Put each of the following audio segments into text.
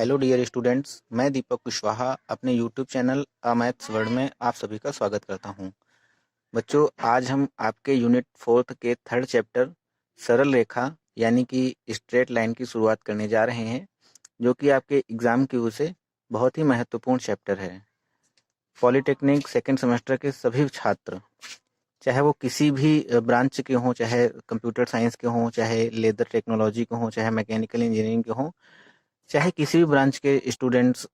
Hello dear students, मैं दीपक कुशवाहा अपने YouTube channel अ maths world में आप सभी का स्वागत करता हूं। बच्चों, आज हम आपके यूनिट 4th के 3rd चैप्टर सरल रेखा यानी कि स्ट्रेट लाइन की शुरुआत करने जा रहे हैं, जो कि आपके एग्जाम की ओर से बहुत ही महत्वपूर्ण चैप्टर है। पॉलिटेक्निक सेकेंड सेमेस्टर के सभी छात्र, चाहे वो किसी भी ब्रांच के हों, चाहे कंप्यूटर साइंस के हों, चाहे लेदर टेक्नोलॉजी के हों, चाहे मैकेनिकल इंजीनियरिंग के हों, चाहे किसी भी ब्रांच के स्टूडेंट्स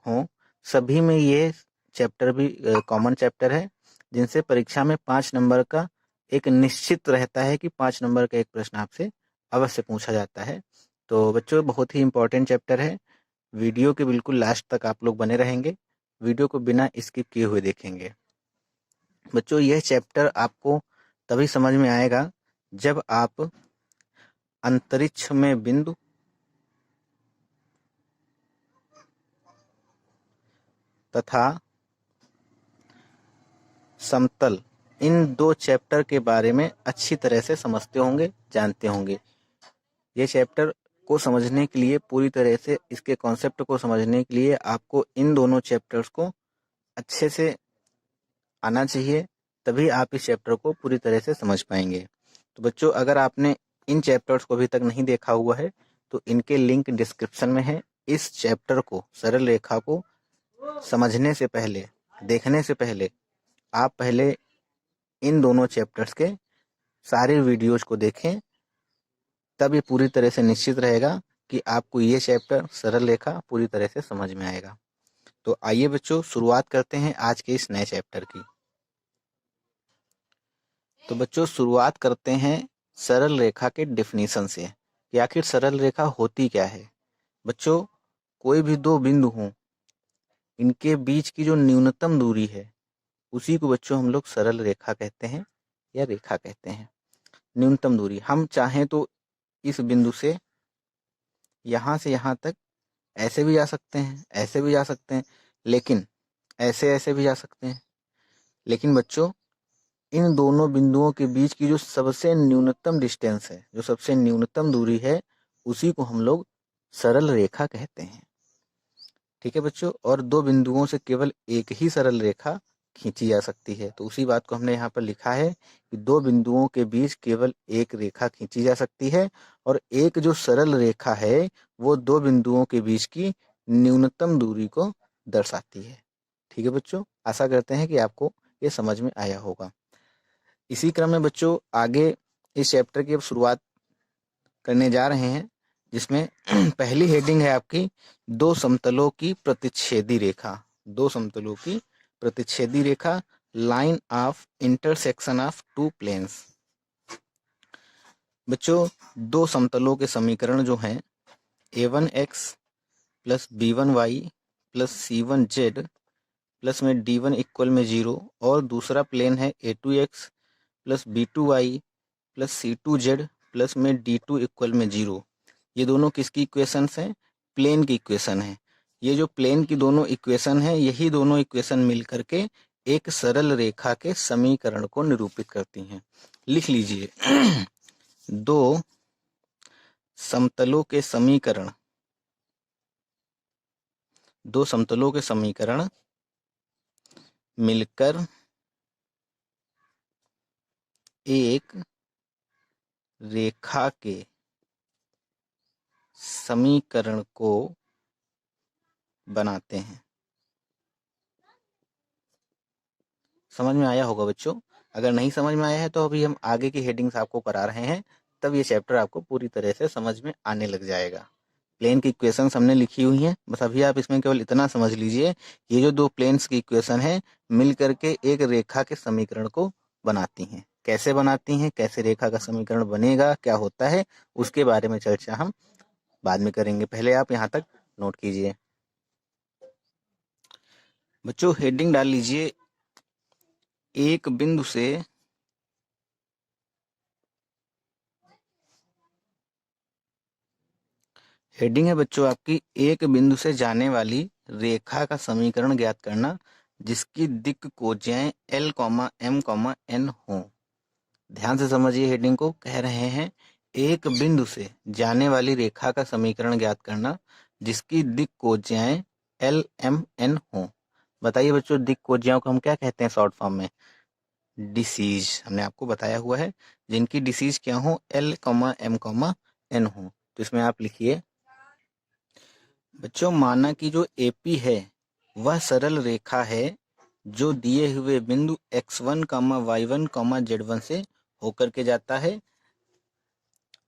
हों, सभी में ये चैप्टर भी कॉमन चैप्टर है, जिनसे परीक्षा में 5 नंबर का एक निश्चित रहता है कि 5 नंबर का एक प्रश्न आपसे अवश्य पूछा जाता है। तो बच्चों, बहुत ही इम्पोर्टेंट चैप्टर है। वीडियो के बिल्कुल लास्ट तक आप लोग बने रहेंगे, वीडियो को बिना स्किप किए हुए देखेंगे। बच्चों, यह चैप्टर आपको तभी समझ में आएगा जब आप अंतरिक्ष में बिंदु तथा समतल, इन दो चैप्टर के बारे में अच्छी तरह से समझते होंगे, जानते होंगे। ये चैप्टर को समझने के लिए, पूरी तरह से इसके कॉन्सेप्ट को समझने के लिए आपको इन दोनों चैप्टर्स को अच्छे से आना चाहिए, तभी आप इस चैप्टर को पूरी तरह से समझ पाएंगे। तो बच्चों, अगर आपने इन चैप्टर्स को अभी तक नहीं देखा हुआ है तो इनके लिंक डिस्क्रिप्शन में है। इस चैप्टर को, सरल रेखा को समझने से पहले, देखने से पहले आप पहले इन दोनों चैप्टर्स के सारे वीडियोज को देखें, तब ये पूरी तरह से निश्चित रहेगा कि आपको ये चैप्टर सरल रेखा पूरी तरह से समझ में आएगा। तो आइए बच्चों, शुरुआत करते हैं आज के इस नए चैप्टर की। तो बच्चों, शुरुआत करते हैं सरल रेखा के डेफिनेशन से कि आखिर सरल रेखा होती क्या है। बच्चों, कोई भी दो बिंदु हों, इनके बीच की जो न्यूनतम दूरी है उसी को बच्चों हम लोग सरल रेखा कहते हैं या रेखा कहते हैं। न्यूनतम दूरी, हम चाहें तो इस बिंदु से यहाँ से यहाँ तक ऐसे भी जा सकते हैं, ऐसे भी जा सकते हैं, लेकिन ऐसे भी जा सकते हैं। लेकिन बच्चों, इन दोनों बिंदुओं के बीच की जो सबसे न्यूनतम डिस्टेंस है, जो सबसे न्यूनतम दूरी है, उसी को हम लोग सरल रेखा कहते हैं। ठीक है बच्चों, और दो बिंदुओं से केवल एक ही सरल रेखा खींची जा सकती है। तो उसी बात को हमने यहाँ पर लिखा है कि दो बिंदुओं के बीच केवल एक रेखा खींची जा सकती है, और एक जो सरल रेखा है वो दो बिंदुओं के बीच की न्यूनतम दूरी को दर्शाती है। ठीक है बच्चों, आशा करते हैं कि आपको ये समझ में आया होगा। इसी क्रम में बच्चों, आगे इस चैप्टर की अब शुरुआत करने जा रहे हैं, जिसमें पहली हेडिंग है आपकी दो समतलों की प्रतिच्छेदी रेखा। दो समतलों की प्रतिच्छेदी रेखा, line of intersection of two planes. बच्चों, दो समतलों के समीकरण जो हैं a1x plus b1y plus c1z plus में d1 इक्वल में 0, और दूसरा प्लेन है a2x plus b2y plus c2z plus में d2 इक्वल में 0। ये दोनों किसकी इक्वेशंस हैं? प्लेन की इक्वेशन है। ये जो प्लेन की दोनों इक्वेशन है, यही दोनों इक्वेशन मिल करके एक सरल रेखा के समीकरण को निरूपित करती हैं। लिख लीजिए दो समतलों के समीकरण, दो समतलों के समीकरण मिलकर एक रेखा के समीकरण को बनाते हैं। समझ में आया होगा बच्चों? अगर नहीं समझ में आया है तो अभी हम आगे की हेडिंग्स आपको करा रहे हैं, तब ये चैप्टर आपको पूरी तरह से समझ में आने लग जाएगा। प्लेन की इक्वेशंस हमने लिखी हुई हैं, बस अभी आप इसमें केवल इतना समझ लीजिए, ये जो दो प्लेन्स की इक्वेशन है मिल करके एक रेखा के समीकरण को बनाती हैं। कैसे बनाती हैं, कैसे रेखा का समीकरण बनेगा, क्या होता है, उसके बारे में चर्चा हम बाद में करेंगे। पहले आप यहाँ तक नोट कीजिए। बच्चों, हेडिंग डाल लीजिए एक बिंदु से हेडिंग है बच्चों आपकी, एक बिंदु से जाने वाली रेखा का समीकरण ज्ञात करना जिसकी दिक् कोज्याएं L, M, N हो। ध्यान से समझिए, हेडिंग को कह रहे हैं एक बिंदु से जाने वाली रेखा का समीकरण ज्ञात करना जिसकी दिक् कोज्याएं एल एम एन हो। बताइए बच्चों, दिक् कोज्याओं को हम क्या कहते हैं शॉर्ट फॉर्म में? डिसीज। हमने आपको बताया हुआ है, जिनकी डिसीज क्या हो, L comma M comma N हो। तो इसमें आप लिखिए बच्चों, माना कि जो एपी है वह सरल रेखा है जो दिए हुए बिंदु x1 कामा y1 कामा z1 से होकर के जाता है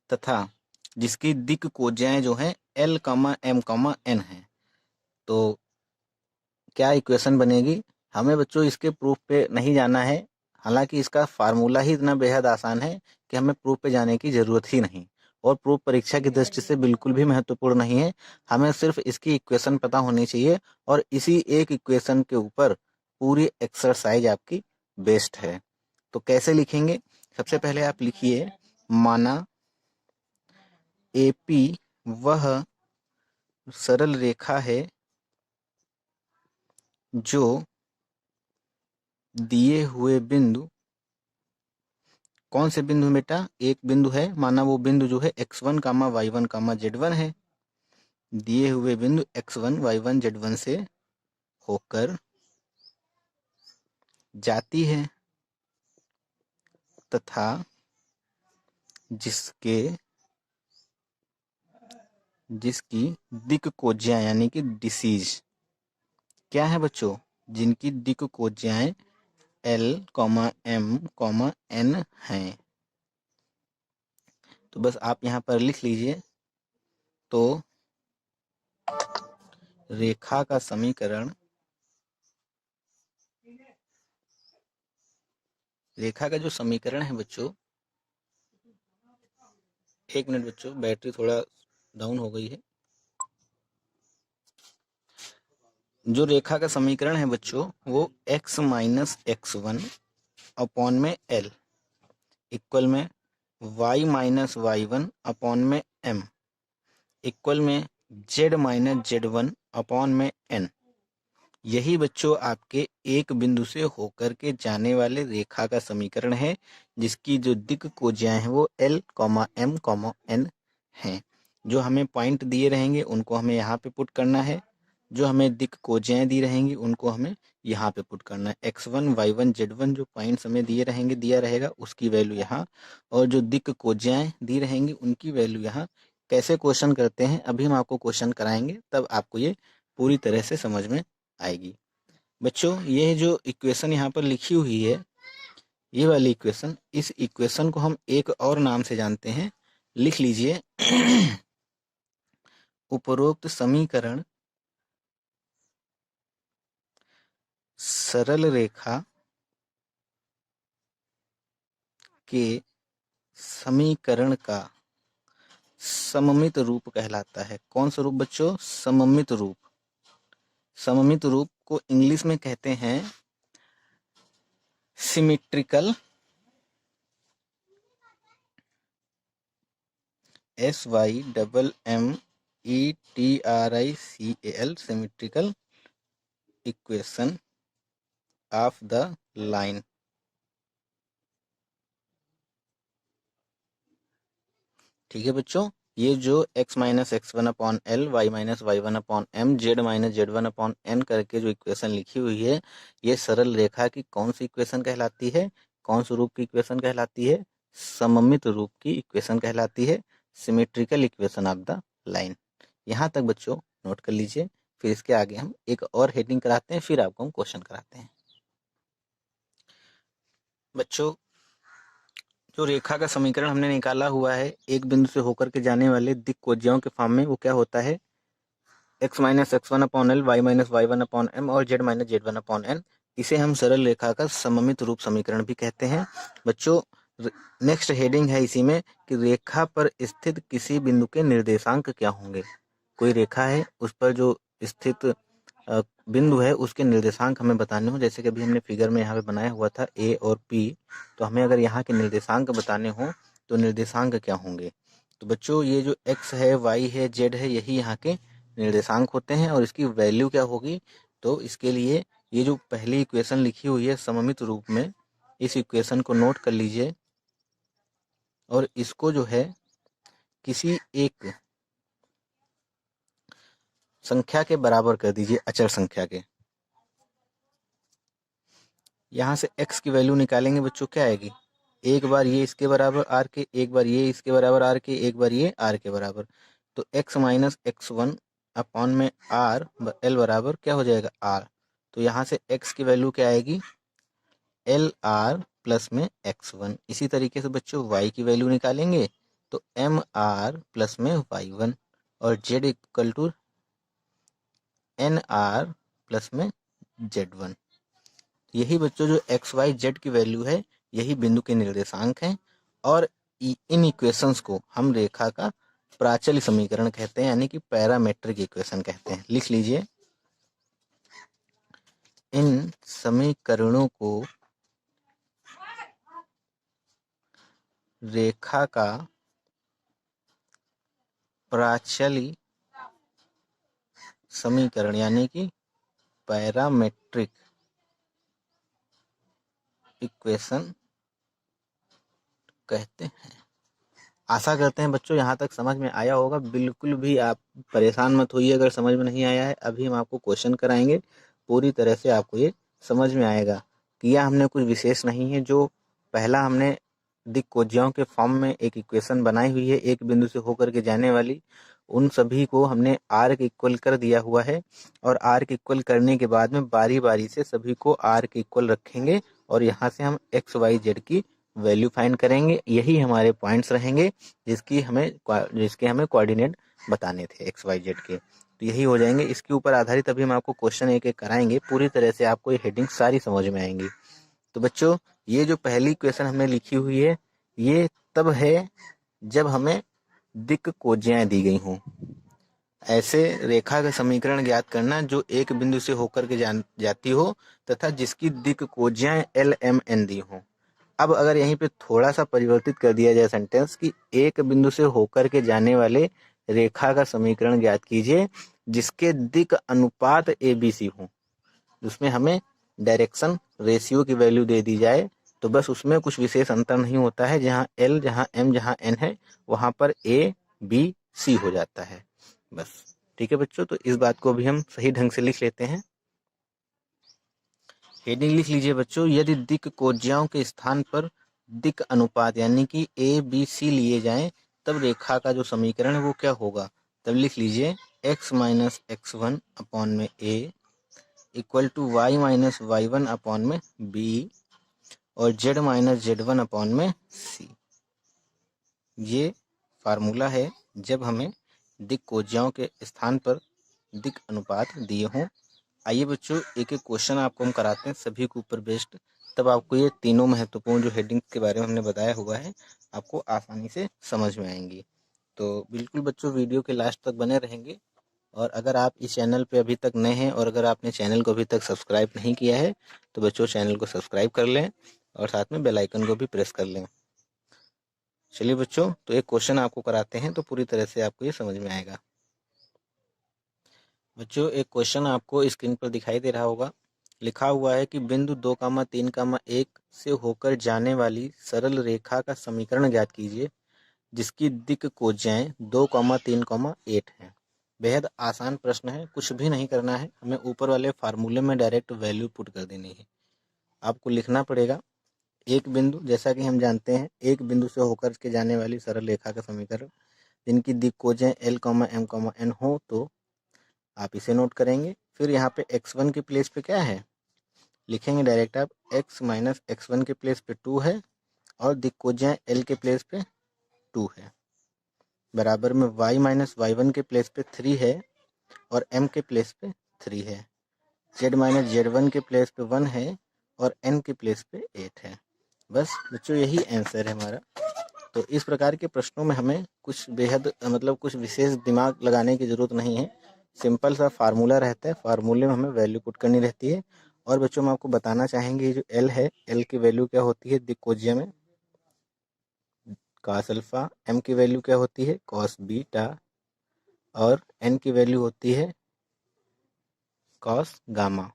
तथा जिसकी दिक् कोज्याएं जो हैं l कामा m कामा n है। तो क्या इक्वेशन बनेगी? हमें बच्चों इसके प्रूफ पे नहीं जाना है, हालांकि इसका फार्मूला ही इतना बेहद आसान है कि हमें प्रूफ पे जाने की जरूरत ही नहीं, और प्रूफ परीक्षा की दृष्टि से बिल्कुल भी महत्वपूर्ण नहीं है। हमें सिर्फ इसकी इक्वेशन पता होनी चाहिए और इसी एक इक्वेशन के ऊपर पूरी एक्सरसाइज आपकी बेस्ड है। तो कैसे लिखेंगे? सबसे पहले आप लिखिए, माना एपी वह सरल रेखा है जो दिए हुए बिंदु, कौन से बिंदु बेटा? एक बिंदु है, माना वो बिंदु जो है x1 कामा y1 कामा z1 है। दिए हुए बिंदु x1 y1 z1 से होकर जाती है तथा जिसकी दिक् कोज्याएं यानी कि डिसीज क्या है बच्चों? जिनकी दिक् कोज्याएं l, m, n हैं। तो बस आप यहाँ पर लिख लीजिए। तो रेखा का समीकरण, रेखा का जो समीकरण है बच्चों, एक मिनट बच्चों, बैटरी थोड़ा डाउन हो गई है। जो रेखा का समीकरण है बच्चों वो x माइनस x1 अपॉन में l इक्वल में y माइनस y1 अपॉन में m इक्वल में z माइनस z1 अपॉन में n। यही बच्चों आपके एक बिंदु से होकर के जाने वाले रेखा का समीकरण है, जिसकी जो दिक् कोज्याएं हैं वो l, m, n हैं। जो हमें पॉइंट दिए रहेंगे उनको हमें यहाँ पे पुट करना है, जो हमें दिक् कोज्याएं दी रहेंगी उनको हमें यहाँ पे पुट करना है। x1 y1 z1 जो पॉइंट्स हमें दिए रहेंगे, दिया रहेगा, उसकी वैल्यू यहाँ, और जो दिक् कोज्याएं दी रहेंगी उनकी वैल्यू यहाँ। कैसे क्वेश्चन करते हैं अभी हम आपको क्वेश्चन कराएंगे, तब आपको ये पूरी तरह से समझ में आएगी। बच्चों ये जो इक्वेशन यहाँ पर लिखी हुई है, ये वाली इक्वेशन, इस इक्वेशन को हम एक और नाम से जानते हैं, लिख लीजिए उपरोक्त समीकरण सरल रेखा के समीकरण का सममित रूप कहलाता है। कौन सा रूप बच्चों? सममित रूप। सममित रूप को इंग्लिश में कहते हैं symmetrical, SYMMETRICAL, symmetrical equation of the line. ठीक है बच्चों, ये जो x minus x1 upon L, y minus y1 upon m, z minus z1 upon n करके जो इक्वेशन लिखी हुई है, ये सरल रेखा की कौन सी इक्वेशन कहलाती है? कौन से रूप की इक्वेशन कहलाती है? सममित रूप की इक्वेशन कहलाती है, symmetrical equation of the line. यहाँ तक बच्चों नोट कर लीजिए, फिर इसके आगे हम एक और हेडिंग कराते हैं, फिर आपको हम क्वेश्चन कराते हैं। बच्चों जो रेखा का समीकरण हमने निकाला हुआ है एक बिंदु से होकर के जाने वाले दिक् कोज्याओं के फॉर्म में, वो क्या होता है? x minus x1 upon L, y minus y1 upon m और z minus z1 upon n। इसे हम सरल रेखा का सममित रूप समीकरण भी कहते हैं। बच्चों नेक्स्ट हेडिंग है इसी में कि रेखा पर स्थित किसी बिंदु के निर्देशांक क्या होंगे। कोई रेखा है, उस पर जो स्थित बिंदु है उसके निर्देशांक हमें बताने हो। जैसे कि अभी हमने फिगर में यहाँ पे बनाया हुआ था a और p, तो हमें अगर यहाँ के निर्देशांक बताने हो तो निर्देशांक क्या होंगे? तो बच्चों ये जो x है, y है, z है, यही यहाँ के निर्देशांक होते हैं और इसकी वैल्यू क्या होगी? तो इसके लिए ये जो पहली इक्वेशन लिखी हुई है सममित रूप में, इस इक्वेशन को नोट कर लीजिए और इसको जो है किसी एक संख्या के बराबर कर दीजिए, अचर संख्या के। यहाँ से x की वैल्यू निकालेंगे बच्चों, क्या आएगी, एक बार ये इसके बराबर r के, एक बार ये इसके बराबर r के, एक बार ये r के बराबर। तो x माइनस x1 अपॉन में r l बराबर क्या हो जाएगा, r। तो यहाँ से x की वैल्यू क्या आएगी, एल आर प्लस में x1। इसी तरीके से बच्चों y की वैल्यू निकालेंगे तो एम आर प्लस में y1 और z equal to n r plus में z1। यही बच्चों जो एक्स वाई जेड की वैल्यू है, यही बिंदु के निर्देशांक हैं और इन इक्वेशंस को हम रेखा का प्राचल समीकरण कहते हैं, यानी कि पैरामेट्रिक इक्वेशन कहते हैं। लिख लीजिए, इन समीकरणों को रेखा का प्राचली समीकरण यानी कि पैरामेट्रिक इक्वेशन कहते हैं। आशा करते हैं बच्चों यहाँ तक समझ में आया होगा। बिल्कुल भी आप परेशान मत होइए अगर समझ में नहीं आया है। अभी हम आपको क्वेश्चन कराएंगे, पूरी तरह से आपको ये समझ में आएगा। किया हमने कुछ विशेष नहीं है। जो पहला हमने दिक्कोज्जियों के फॉर्म में एक इक्वेशन बनाई हुई है एक बिंदु से होकर के जाने वाली, उन सभी को हमने आर के इक्वल कर दिया हुआ है और आर के इक्वल करने के बाद में बारी बारी से सभी को आर के इक्वल रखेंगे और यहाँ से हम एक्स वाई जेड की वैल्यू फाइंड करेंगे। यही हमारे पॉइंट्स रहेंगे जिसके हमें कोऑर्डिनेट बताने थे एक्स वाई जेड के, तो यही हो जाएंगे। इसके ऊपर आधारित अभी हम आपको क्वेश्चन एक एक कराएंगे, पूरी तरह से आपको ये हेडिंग सारी समझ में आएंगी। तो बच्चों ये जो पहली क्वेश्चन हमने लिखी हुई है, ये तब है जब हमें दिक्कोज्जियां दी गई हों। ऐसे रेखा का समीकरण ज्ञात करना जो एक बिंदु से होकर के जाती हो तथा जिसकी दिक्कोज्जियां एल एम एन दी हों। अब अगर यहीं पे थोड़ा सा परिवर्तित कर दिया जाए सेंटेंस कि एक बिंदु से होकर के जाने वाले रेखा का समीकरण ज्ञात कीजिए जिसके दिक् अनुपात ए बी सी हो, जिसमें हमें डायरेक्शन रेशियो की वैल्यू दे दी जाए, तो बस उसमें कुछ विशेष अंतर नहीं होता है। जहाँ एल, जहाँ एम, जहाँ एन है वहाँ पर ए बी सी हो जाता है बस। ठीक है बच्चों, तो इस बात को भी हम सही ढंग से लिख लेते हैं। हेडिंग लिख लीजिए बच्चों, यदि दिक्कोज्जियों के स्थान पर दिक् अनुपात यानी कि ए बी सी लिए जाएं तब रेखा का जो समीकरण है वो क्या होगा। तब लिख लीजिए x माइनस x1 अपॉन में a equal to y minus y1 upon में b और z माइनस z1 अपॉन में c। ये फार्मूला है जब हमें दिक्कोज्जियों के स्थान पर दिक् अनुपात दिए हों। आइए बच्चों एक एक क्वेश्चन आपको हम कराते हैं सभी के ऊपर बेस्ड, तब आपको ये तीनों महत्वपूर्ण जो हेडिंग के बारे में हमने बताया हुआ है आपको आसानी से समझ में आएंगी। तो बिल्कुल बच्चों वीडियो के लास्ट तक बने रहेंगे। और अगर आप इस चैनल पे अभी तक नए हैं और अगर आपने चैनल को अभी तक सब्सक्राइब नहीं किया है तो बच्चों चैनल को सब्सक्राइब कर लें और साथ में बेल आइकन को भी प्रेस कर लें। चलिए बच्चों, तो एक क्वेश्चन आपको कराते हैं तो पूरी तरह से आपको ये समझ में आएगा। बच्चों एक क्वेश्चन आपको स्क्रीन पर दिखाई दे रहा होगा। लिखा हुआ है कि बिंदु 2,3,1 से होकर जाने वाली सरल रेखा का समीकरण ज्ञात कीजिए जिसकी दिक्कोज्जियां 2,3,8 हैं। बेहद आसान प्रश्न है, कुछ भी नहीं करना है, हमें ऊपर वाले फार्मूले में डायरेक्ट वैल्यू पुट कर देनी है। आपको लिखना पड़ेगा एक बिंदु, जैसा कि हम जानते हैं एक बिंदु से होकर के जाने वाली सरल रेखा का समीकरण जिनकी दिक्कोज्जियां एल, एम, एन हो तो आप इसे नोट करेंगे। फिर यहाँ पे x1 के प्लेस पे क्या है लिखेंगे डायरेक्ट आप x माइनस x1 के प्लेस पे 2 है और दिक्कोज्जियां l के प्लेस पे 2 है, बराबर में y माइनस y1 के प्लेस पे 3 है और m के प्लेस पे 3 है, z माइनस z1 के प्लेस पे 1 है और n के प्लेस पे 8 है। बस बच्चों यही आंसर है हमारा। तो इस प्रकार के प्रश्नों में हमें कुछ बेहद कुछ विशेष दिमाग लगाने की ज़रूरत नहीं है। सिंपल सा फार्मूला रहता है, फार्मूले में हमें वैल्यू पुट करनी रहती है। और बच्चों हम आपको बताना चाहेंगे जो एल है, एल की वैल्यू क्या होती है दिक्कोज्जिया में, कॉस अल्फा। एम की वैल्यू क्या होती है कॉस बीटा और एन की वैल्यू होती है कॉस गामा।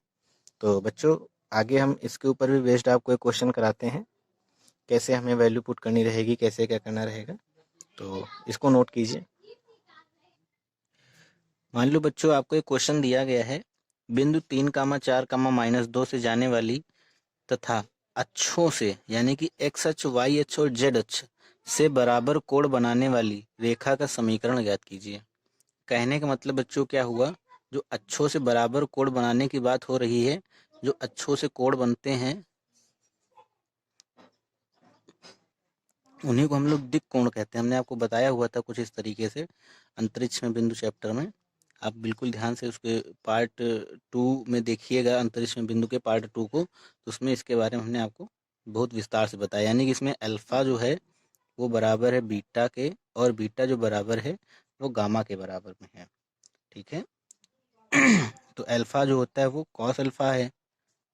तो बच्चों आगे हम इसके ऊपर भी बेस्ड आपको एक क्वेश्चन कराते हैं, कैसे हमें वैल्यू पुट करनी रहेगी, कैसे क्या करना रहेगा। तो इसको नोट कीजिए। मान लो बच्चों आपको एक क्वेश्चन दिया गया है, बिंदु 3, 4, -2 से जाने वाली तथा अक्षों से यानी कि एक्स अक्ष, वाई अक्ष और जेड अक्ष से बराबर कोण बनाने वाली रेखा का समीकरण ज्ञात कीजिए। कहने का मतलब बच्चों क्या हुआ, जो अक्षों से बराबर कोण बनाने की बात हो रही है, जो अक्षों से कोण बनते हैं उन्हीं को हम लोग दिक् कोण कहते हैं। हमने आपको बताया हुआ था कुछ इस तरीके से अंतरिक्ष में बिंदु चैप्टर में। आप बिल्कुल ध्यान से उसके पार्ट 2 में देखिएगा, अंतरिक्ष में बिंदु के पार्ट 2 को, तो उसमें इसके बारे में हमने आपको बहुत विस्तार से बताया। यानी कि इसमें अल्फा जो है वो बराबर है बीटा के, और बीटा जो बराबर है वो गामा के बराबर में है। ठीक है। तो अल्फा जो होता है वो कॉस अल्फा है,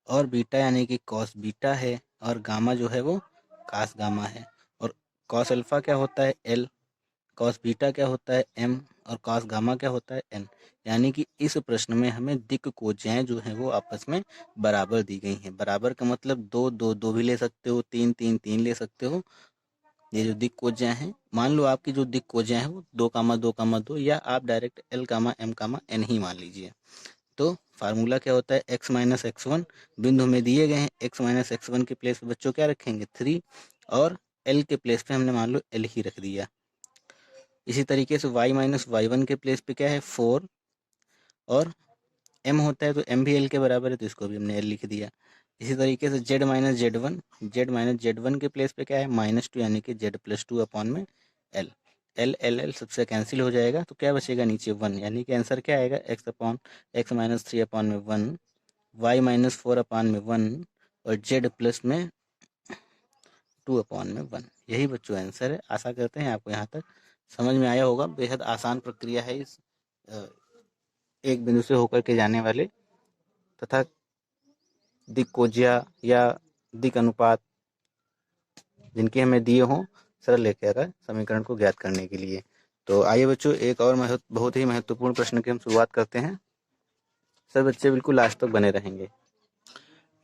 और बीटा यानी कि कॉस बीटा है, और गामा जो है वो कास गामा है। और कॉस अल्फा क्या होता है एल, कॉस बीटा क्या होता है एम, और कॉस गामा क्या होता है एन। यानी कि इस प्रश्न में हमें दिक् कोज्याएं जो हैं वो आपस में बराबर दी गई हैं। बराबर का मतलब 2, 2, 2 भी ले सकते हो, 3, 3, 3 ले सकते हो। ये जो दिक् कोज्याएं हैं, मान लो आपकी जो दिक् कोज्याएं हैं वो 2, 2, 2, या आप डायरेक्ट एल, एम, एन ही मान लीजिए। तो फार्मूला क्या होता है, x माइनस एक्स वन, बिंदु हमें दिए गए हैं, x माइनस एक्स वन के प्लेस पे बच्चों क्या रखेंगे 3, और l के प्लेस पे हमने मान लो l ही रख दिया। इसी तरीके से y माइनस वाई वन के प्लेस पे क्या है 4, और m होता है तो m भी l के बराबर है तो इसको भी हमने l लिख दिया। इसी तरीके से z माइनस जेड वन के प्लेस पे क्या है -2, यानी कि z प्लस 2 अपॉन में l। एल सबसे कैंसिल हो जाएगा तो क्या बचेगा नीचे 1, यानी कि आंसर क्या आएगा x माइनस 3 अपॉन में 1, y माइनस 4 अपॉन में 1, और z प्लस में 2 अपॉन में 1। यही बच्चों आंसर है। आशा करते हैं आपको यहाँ तक समझ में आया होगा। बेहद आसान प्रक्रिया है इस एक बिंदु से होकर के जाने वाले तथा दिक् कोज्या या दिक् अनुपात जिनके हमें दिए हों सरल रेखा का समीकरण को ज्ञात करने के लिए। तो आइए बच्चों एक और बहुत ही महत्वपूर्ण प्रश्न की हम शुरुआत करते हैं। सब बच्चे बिल्कुल लास्ट तक बने रहेंगे।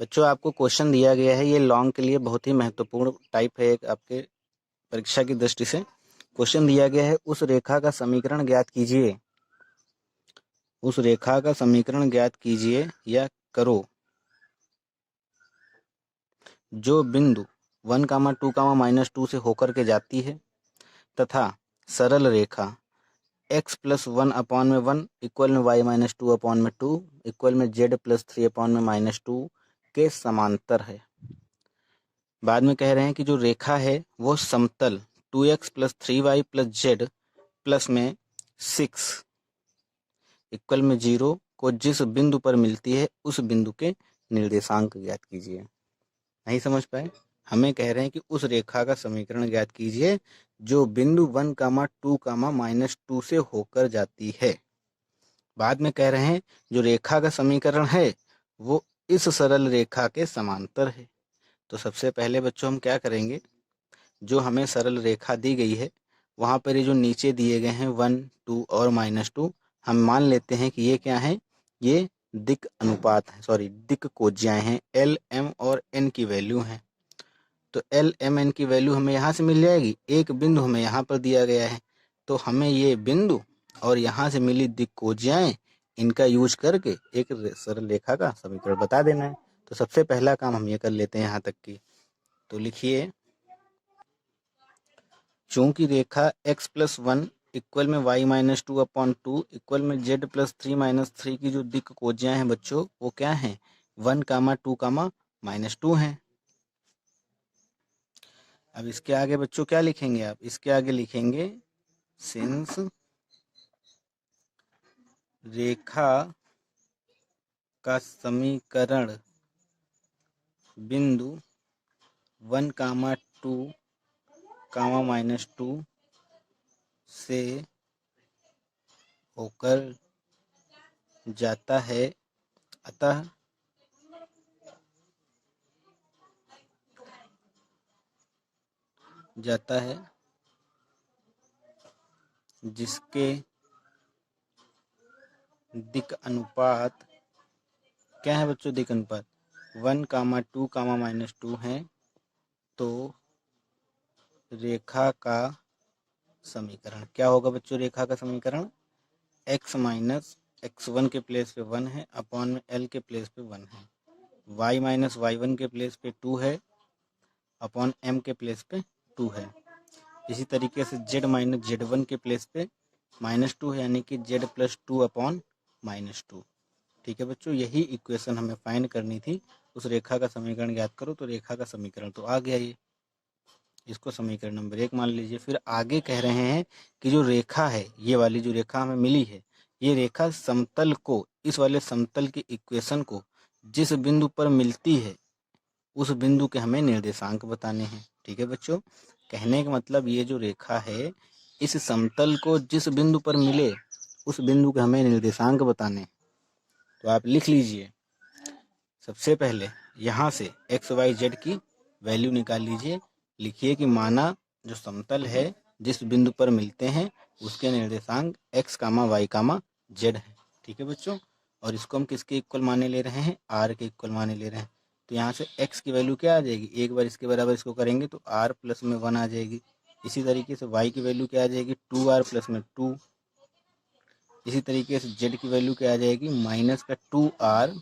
बच्चों आपको क्वेश्चन दिया गया है, ये लॉन्ग के लिए बहुत ही महत्वपूर्ण टाइप है एक आपके परीक्षा की दृष्टि से। क्वेश्चन दिया गया है, उस रेखा का समीकरण ज्ञात कीजिए, उस रेखा का समीकरण ज्ञात कीजिए या करो जो बिंदु 1, 2, -2 से होकर के जाती है तथा सरल रेखा x प्लस 1 अपॉन में 1 इक्वल में y माइनस 2 अपॉन में 2 इक्वल में z प्लस 3 अपॉन में -2 के समांतर है। बाद में कह रहे हैं कि जो रेखा है वो समतल 2x plus 3y plus z plus में 6 इक्वल में 0 को जिस बिंदु पर मिलती है उस बिंदु के निर्देशांक ज्ञात कीजिए। नहीं समझ पाए? हमें कह रहे हैं कि उस रेखा का समीकरण ज्ञात कीजिए जो बिंदु 1, 2, -2 से होकर जाती है। बाद में कह रहे हैं जो रेखा का समीकरण है वो इस सरल रेखा के समांतर है। तो सबसे पहले बच्चों हम क्या करेंगे, जो हमें सरल रेखा दी गई है वहाँ पर ये जो नीचे दिए गए हैं 1, 2 और -2, हम मान लेते हैं कि ये क्या है, ये दिक् अनुपात है, सॉरी दिक् कोज्याएं हैं। एल, एम और एन की वैल्यू हैं। तो एल, एम, एन की वैल्यू हमें यहाँ से मिल जाएगी। एक बिंदु हमें यहाँ पर दिया गया है तो हमें ये बिंदु और यहाँ से मिली दिक् कोज्याएं, इनका यूज करके एक सरल रेखा का समीकरण बता देना है। तो सबसे पहला काम हम ये कर लेते हैं यहाँ तक की। तो लिखिए, चूंकि रेखा x प्लस 1 इक्वल में y माइनस 2 अपॉन 2 इक्वल में z प्लस 3 माइनस 3 की जो दिक् कोज्याएं हैं बच्चों वो क्या हैं 1, 2, -2 हैं। अब इसके आगे बच्चों क्या लिखेंगे आप, इसके आगे लिखेंगे सिंस रेखा का समीकरण बिंदु 1, 2, -2 से होकर जाता है, अतः जिसके दिक् अनुपात क्या है बच्चों, दिक् अनुपात 1, 2, -2 है, तो रेखा का समीकरण क्या होगा बच्चों, रेखा का समीकरण x माइनस x1 के प्लेस पे 1 है, अपॉन में l के प्लेस पे 1 है, y माइनस y1 के प्लेस पे 2 है, अपॉन m के प्लेस पे 2 है। इसी तरीके से z माइनस z1 के प्लेस पे -2 है, यानी कि z प्लस 2 अपॉन -2। ठीक है बच्चों, यही इक्वेशन हमें फाइंड करनी थी। उस रेखा का समीकरण याद करो, तो रेखा का समीकरण तो आ गया ये, इसको समीकरण नंबर 1 मान लीजिए। फिर आगे कह रहे हैं कि जो रेखा है, ये वाली जो रेखा हमें मिली है, ये रेखा समतल को, इस वाले समतल की इक्वेशन को जिस बिंदु पर मिलती है उस बिंदु के हमें निर्देशांक बताने हैं। ठीक है बच्चों, कहने का मतलब ये जो रेखा है, इस समतल को जिस बिंदु पर मिले उस बिंदु के हमें निर्देशांक बताने हैं। तो आप लिख लीजिए, सबसे पहले यहाँ से एक्स वाई जेड की वैल्यू निकाल लीजिए। लिखिए कि माना जो समतल है जिस बिंदु पर मिलते हैं उसके निर्देशांक एक्स कामा वाई कामा जेड है। ठीक है बच्चों, और इसको हम किसके इक्वल माने ले रहे हैं, आर के इक्वल माने ले रहे हैं। तो यहाँ से एक्स की वैल्यू क्या आ जाएगी, एक बार इसके बराबर इसको करेंगे तो आर प्लस में 1 आ जाएगी। इसी तरीके से वाई की वैल्यू क्या आ जाएगी, 2r प्लस में 2। इसी तरीके से जेड की वैल्यू क्या आ जाएगी, माइनस का 2r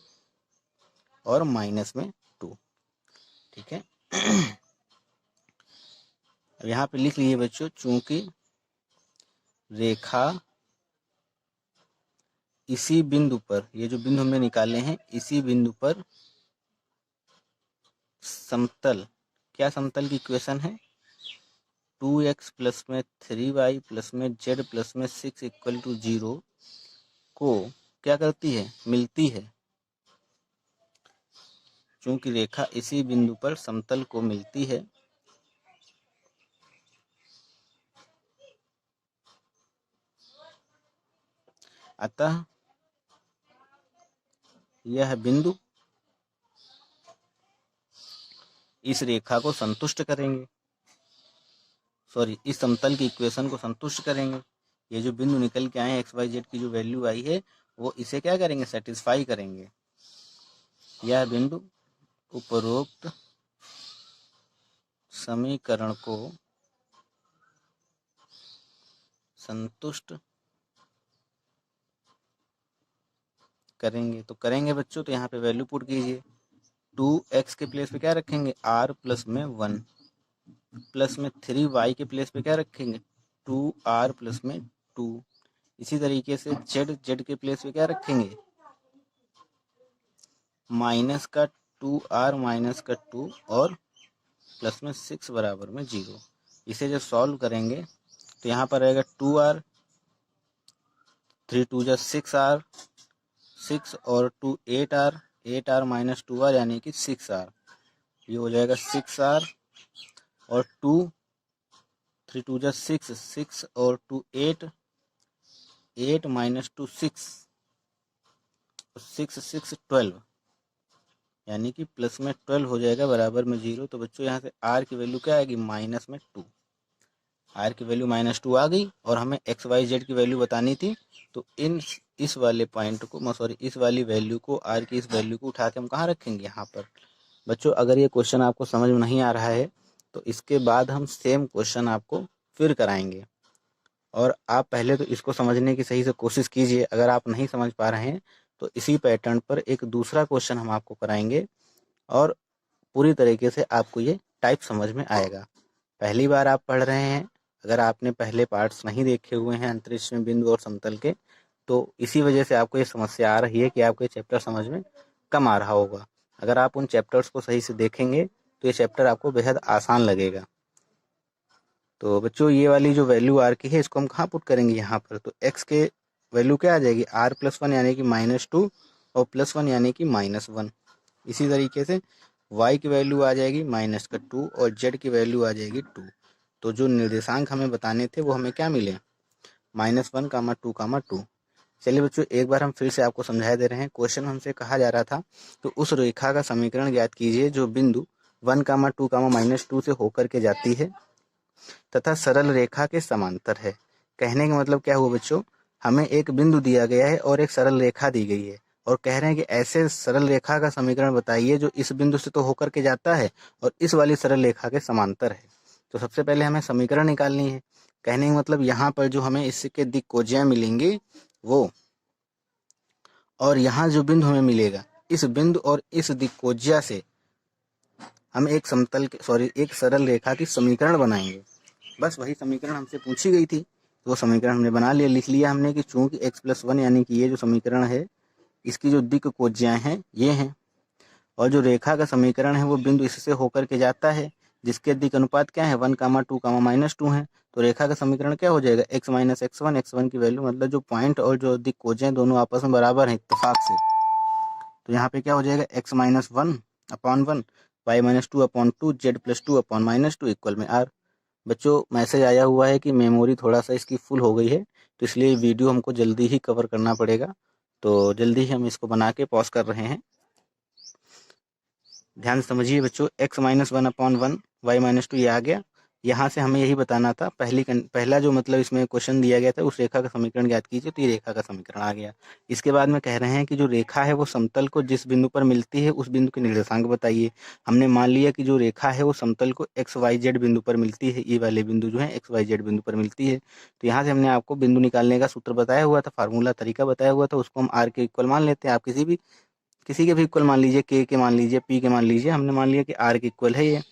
और माइनस में 2। ठीक है, अब यहाँ पे लिख लीजिए बच्चों, चूंकि रेखा इसी बिंदु पर, ये जो बिंदु हमने निकाले हैं, इसी बिंदु पर समतल, क्या समतल की इक्वेशन है, 2x प्लस में 3y प्लस में z प्लस में 6 इक्वल टू 0 को क्या करती है, मिलती है। चूंकि रेखा इसी बिंदु पर समतल को मिलती है, अतः यह बिंदु इस रेखा को संतुष्ट करेंगे, इस समतल की इक्वेशन को संतुष्ट करेंगे। ये जो बिंदु निकल के आए एक्स वाई जेड की जो वैल्यू आई है वो इसे क्या करेंगे, सेटिस्फाई करेंगे। यह बिंदु उपरोक्त समीकरण को संतुष्ट करेंगे। तो करेंगे बच्चों, तो यहाँ पे वैल्यू पुट कीजिए। 2x के प्लेस पे क्या रखेंगे, r प्लस में 1, प्लस में 3y के प्लेस पे क्या रखेंगे, 2r प्लस में 2। इसी तरीके से z के प्लेस पे क्या रखेंगे, माइनस का 2r माइनस का 2 और प्लस में 6 बराबर में 0। इसे जब सॉल्व करेंगे तो यहाँ पर रहेगा 2r, 3 2 जा 6r, 6 और 2 8r, 8r माइनस 2r यानी कि 6r। ये हो जाएगा 6r और 2, 3 2 जा 6, 6 और 2 8, 8 माइनस 2 6, 6 6 12 यानी कि प्लस में 12 हो जाएगा बराबर में 0। तो बच्चों यहाँ से r की वैल्यू क्या आएगी, माइनस में 2। r की वैल्यू -2 आ गई और हमें एक्स वाई जेड की वैल्यू बतानी थी। तो इस वाले पॉइंट को, इस वाली वैल्यू को, r की इस वैल्यू को उठा के हम कहाँ रखेंगे, यहाँ पर। बच्चों अगर ये क्वेश्चन आपको समझ में नहीं आ रहा है तो इसके बाद हम सेम क्वेश्चन आपको फिर कराएंगे, और आप पहले तो इसको समझने की सही से कोशिश कीजिए। अगर आप नहीं समझ पा रहे हैं तो इसी पैटर्न पर एक दूसरा क्वेश्चन हम आपको कराएंगे और पूरी तरीके से आपको ये टाइप समझ में आएगा। पहली बार आप पढ़ रहे हैं, अगर आपने पहले पार्ट्स नहीं देखे हुए हैं अंतरिक्ष में बिंदु और समतल के, तो इसी वजह से आपको ये समस्या आ रही है कि आपको ये चैप्टर समझ में कम आ रहा होगा। अगर आप उन चैप्टर्स को सही से देखेंगे तो ये चैप्टर आपको बेहद आसान लगेगा। तो बच्चों ये वाली जो वैल्यू आर की है इसको हम कहाँ पुट करेंगे, यहाँ पर। तो एक्स के वैल्यू क्या आ जाएगी, आर प्लस 1 यानी कि -2 और प्लस 1 यानी कि -1। इसी तरीके से y की वैल्यू आ जाएगी -2 और z की वैल्यू आ जाएगी 2। तो जो निर्देशांक हमें बताने थे वो हमें क्या मिले, -1, 2, 2। चलिए बच्चों एक बार हम फिर से आपको समझा दे रहे हैं। क्वेश्चन हमसे कहा जा रहा था तो उस रेखा का समीकरण ज्ञात कीजिए जो बिंदु 1, 2, -2 से होकर के जाती है तथा सरल रेखा के समांतर है। कहने का मतलब क्या हुआ बच्चों, हमें एक बिंदु दिया गया है और एक सरल रेखा दी गई है और कह रहे हैं कि ऐसे सरल रेखा का समीकरण बताइए जो इस बिंदु से तो होकर के जाता है और इस वाली सरल रेखा के समांतर है। तो सबसे पहले हमें समीकरण निकालनी है। कहने का मतलब यहाँ पर जो हमें इसके दिक्कोज्या मिलेंगी वो, और यहाँ जो बिंदु हमें मिलेगा, इस बिंदु और इस दिक्कोज्या से हम एक एक सरल रेखा की समीकरण बनाएंगे। बस वही समीकरण हमसे पूछी गई थी, तो वो समीकरण हमने बना लिया, लिख लिया हमने कि चूंकि x+1 यानी कि ये जो समीकरण है इसकी जो दिक्कोज्याएं हैं ये हैं, और जो रेखा का समीकरण है वो बिंदु इससे होकर के जाता है, जिसके दिक् अनुपात क्या है 1, 2, -2 है। तो रेखा का समीकरण क्या हो जाएगा x - x1, x1 की वैल्यू मतलब जो पॉइंट और जो दिक्कोज्याएं दोनों आपस में बराबर हैं इत्तेफाक से, तो यहाँ पे क्या हो जाएगा x - 1/1, y - 2/2, z+2/-2 इक्वल में r। बच्चों मैसेज आया हुआ है कि मेमोरी थोड़ा सा इसकी फुल हो गई है, तो इसलिए वीडियो हमको जल्दी ही कवर करना पड़ेगा, तो जल्दी ही हम इसको बना के पॉज कर रहे हैं। ध्यान से समझिए बच्चों, x - 1/1, y - 2 ये आ गया। यहाँ से हमें यही बताना था, पहला जो मतलब इसमें क्वेश्चन दिया गया था उस रेखा का समीकरण ज्ञात कीजिए, तो ये रेखा का समीकरण आ गया। इसके बाद में कह रहे हैं कि जो रेखा है वो समतल को जिस बिंदु पर मिलती है उस बिंदु के निर्देशांक बताइए। हमने मान लिया कि जो रेखा है वो समतल को XYZ बिंदु पर मिलती है, ये वाले बिंदु जो है XYZ बिंदु पर मिलती है। तो यहाँ से हमने आपको बिंदु निकालने का सूत्र बताया हुआ था, फार्मूला तरीका बताया हुआ था, उसको हम R के इक्वल मान लेते हैं। आप किसी के भी इक्वल मान लीजिए, के मान लीजिए, पी के मान लीजिए, हमने मान लिया कि आर के इक्वल है ये,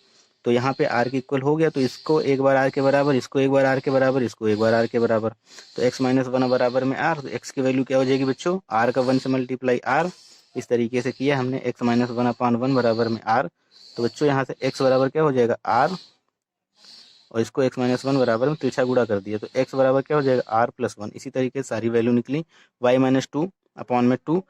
तो यहाँ पे आर के इक्वल हो गया, तो इसको एक बार आर के बराबर, इसको एक बार आर के बराबर, इसको एक बार आर के बराबर, तो x - 1 बराबर में आर, तो x की वैल्यू क्या हो जाएगी बच्चों, आर का 1 से मल्टीप्लाई आर, इस तरीके से किया हमने, x - 1/1 बराबर में आर। तो बच्चों यहाँ से x बराबर क्या हो जाएगा आर, और इसको x - 1 बराबर में तिरछा गुणा कर दिया, तो x बराबर क्या हो जाएगा r+1। इसी तरीके से सारी वैल्यू निकली, y - 2/2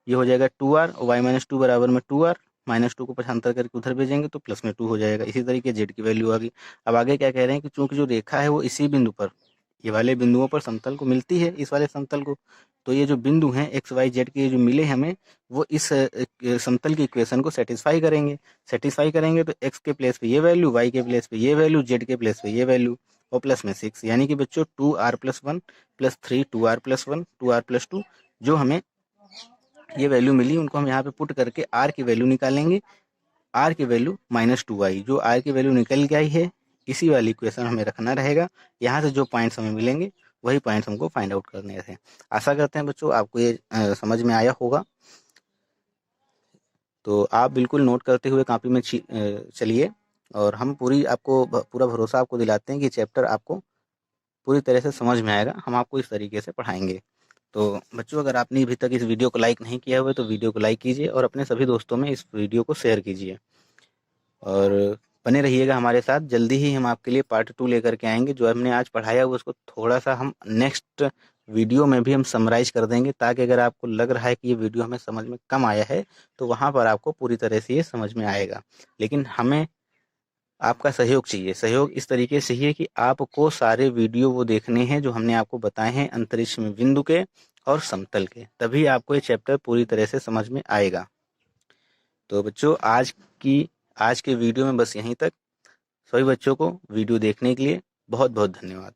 ये हो जाएगा 2r, और y - 2 बराबर में 2r, -2 को पक्षांतर करके उधर भेजेंगे तो प्लस में 2 हो जाएगा। इसी तरीके z की वैल्यू आ गई। अब आगे क्या कह रहे हैं कि चूंकि जो रेखा है वो इसी बिंदु पर, ये वाले बिंदुओं पर समतल को मिलती है, इस वाले समतल को, तो ये जो बिंदु हैं एक्स वाई जेड के जो मिले हमें, वो इस समतल की इक्वेशन को सेटिस्फाई करेंगे तो एक्स के प्लेस पे ये वैल्यू, वाई के प्लेस पे ये वैल्यू, जेड के प्लेस पे ये वैल्यू, और प्लस में 6, यानी कि बच्चों 2r+1 + 3 2r+1 2r+2 जो हमें ये वैल्यू मिली, उनको हम यहाँ पे पुट करके आर की वैल्यू निकालेंगे। आर की वैल्यू -2 आई, जो आर की वैल्यू निकल के आई है इसी वाली इक्वेशन हमें रखना रहेगा। यहाँ से जो पॉइंट्स हमें मिलेंगे वही पॉइंट्स हमको फाइंड आउट करने थे। आशा करते हैं बच्चों आपको ये समझ में आया होगा। तो आप बिल्कुल नोट करते हुए कापी में चलिए, और हम पूरा भरोसा आपको दिलाते हैं कि चैप्टर आपको पूरी तरह से समझ में आएगा। हम आपको इस तरीके से पढ़ाएंगे। तो बच्चों, अगर आपने अभी तक इस वीडियो को लाइक नहीं किया हुआ है तो वीडियो को लाइक कीजिए और अपने सभी दोस्तों में इस वीडियो को शेयर कीजिए, और बने रहिएगा हमारे साथ। जल्दी ही हम आपके लिए पार्ट 2 लेकर के आएंगे। जो हमने आज पढ़ाया हुआ उसको थोड़ा सा हम नेक्स्ट वीडियो में भी हम समराइज कर देंगे, ताकि अगर आपको लग रहा है कि ये वीडियो हमें समझ में कम आया है तो वहाँ पर आपको पूरी तरह से ये समझ में आएगा। लेकिन हमें आपका सहयोग चाहिए। सहयोग इस तरीके से ही है कि आपको सारे वीडियो वो देखने हैं जो हमने आपको बताए हैं अंतरिक्ष में बिंदु के और समतल के, तभी आपको ये चैप्टर पूरी तरह से समझ में आएगा। तो बच्चों, आज के वीडियो में बस यहीं तक। सभी बच्चों को वीडियो देखने के लिए बहुत बहुत धन्यवाद।